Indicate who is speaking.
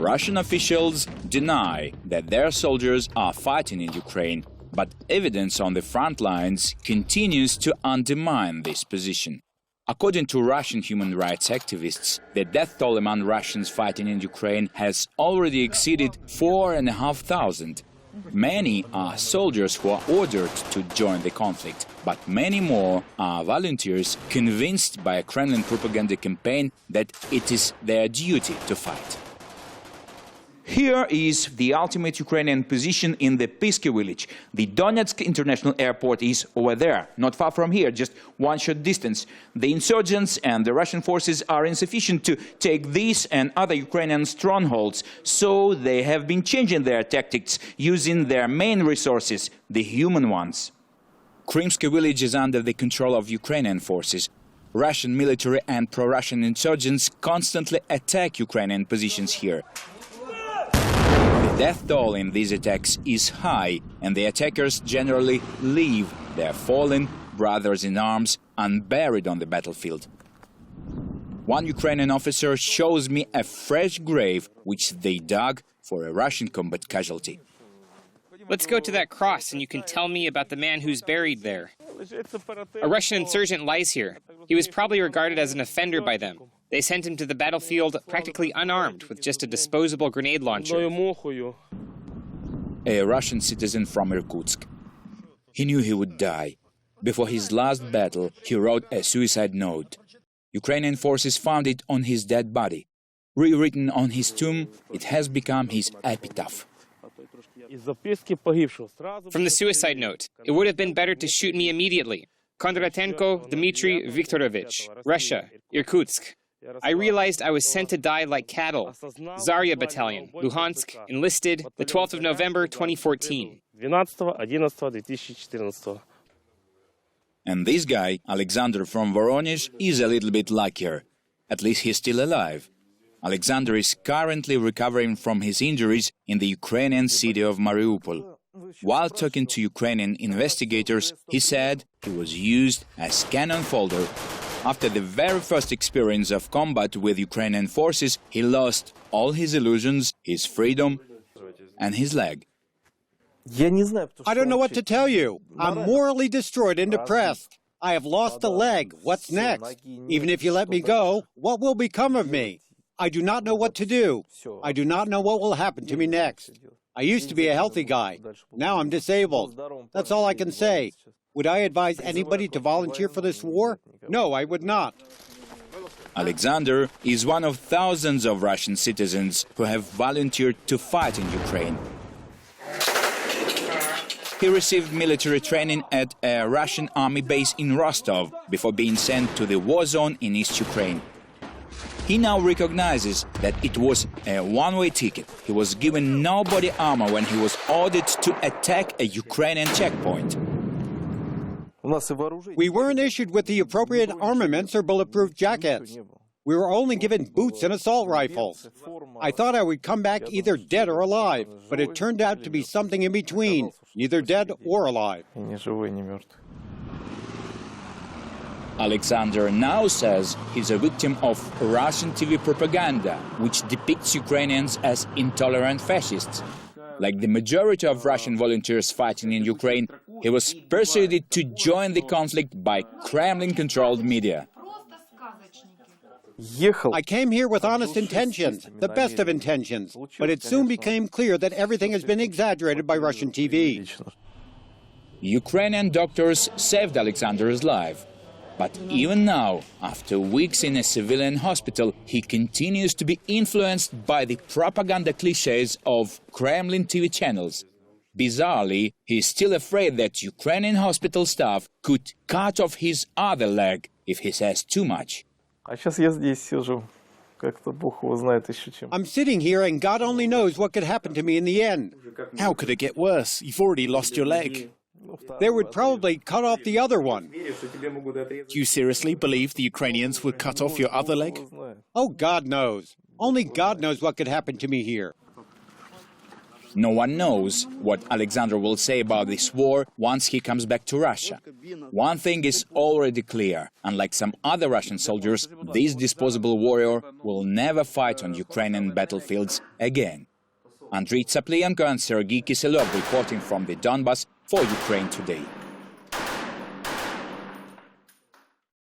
Speaker 1: Russian officials deny that their soldiers are fighting in Ukraine, but evidence on the front lines continues to undermine this position. According to Russian human rights activists, the death toll among Russians fighting in Ukraine has already exceeded 4,500. Many are soldiers who are ordered to join the conflict, but many more are volunteers convinced by a Kremlin propaganda campaign that it is their duty to fight. Here is the ultimate Ukrainian position in the Pisky village. The Donetsk International Airport is over there, not far from here, just one short distance. The insurgents and the Russian forces are insufficient to take these and other Ukrainian strongholds, so they have been changing their tactics, using their main resources, the human ones. Krymsky village is under the control of Ukrainian forces. Russian military and pro-Russian insurgents constantly attack Ukrainian positions here. The death toll in these attacks is high, and the attackers generally leave their fallen brothers in arms unburied on the battlefield. One Ukrainian officer shows me a fresh grave which they dug for a Russian combat casualty.
Speaker 2: Let's go to that cross and you can tell me about the man who's buried there. A Russian insurgent lies here. He was probably regarded as an offender by them. They sent him to the battlefield practically unarmed with just a disposable grenade launcher.
Speaker 1: A Russian citizen from Irkutsk. He knew he would die. Before his last battle, he wrote a suicide note. Ukrainian forces found it on his dead body. Rewritten on his tomb, it has become his epitaph.
Speaker 2: From the suicide note, it would have been better to shoot me immediately. Kondratenko Dmitry Viktorovich, Russia, Irkutsk. I realized I was sent to die like cattle. Zarya Battalion, Luhansk, enlisted the 12th of November 2014.
Speaker 1: And this guy, Alexander from Voronezh, is a little bit luckier. At least he's still alive. Alexander is currently recovering from his injuries in the Ukrainian city of Mariupol. While talking to Ukrainian investigators, he said he was used as cannon fodder. After the very first experience of combat with Ukrainian forces, he lost all his illusions, his freedom, and his leg.
Speaker 3: I don't know what to tell you. I'm morally destroyed and depressed. I have lost a leg. What's next? Even if you let me go, what will become of me? I do not know what to do. I do not know what will happen to me next. I used to be a healthy guy. Now I'm disabled. That's all I can say. Would I advise anybody to volunteer for this war? No, I would not.
Speaker 1: Alexander is one of thousands of Russian citizens who have volunteered to fight in Ukraine. He received military training at a Russian army base in Rostov before being sent to the war zone in East Ukraine. He now recognizes that it was a one-way ticket. He was given no body armor when he was ordered to attack a Ukrainian checkpoint.
Speaker 3: We weren't issued with the appropriate armaments or bulletproof jackets. We were only given boots and assault rifles. I thought I would come back either dead or alive, but it turned out to be something in between, neither dead or alive.
Speaker 1: Alexander now says he's a victim of Russian TV propaganda, which depicts Ukrainians as intolerant fascists. Like the majority of Russian volunteers fighting in Ukraine, he was persuaded to join the conflict by Kremlin-controlled media.
Speaker 3: I came here with honest intentions, the best of intentions, but it soon became clear that everything has been exaggerated by Russian TV.
Speaker 1: Ukrainian doctors saved Alexander's life. But even now, after weeks in a civilian hospital, he continues to be influenced by the propaganda cliches of Kremlin TV channels. Bizarrely, he is still afraid that Ukrainian hospital staff could cut off his other leg if he says too much.
Speaker 3: I'm sitting here and God only knows what could happen to me in the end.
Speaker 4: How could it get worse? You've already lost your leg.
Speaker 3: They would probably cut off the other one.
Speaker 4: Do you seriously believe the Ukrainians would cut off your other leg?
Speaker 3: Oh, God knows. Only God knows what could happen to me here.
Speaker 1: No one knows what Alexander will say about this war once he comes back to Russia. One thing is already clear. Unlike some other Russian soldiers, this disposable warrior will never fight on Ukrainian battlefields again. Andriy Tsaplienko and Sergei Kiselov reporting from the Donbas for Ukraine Today.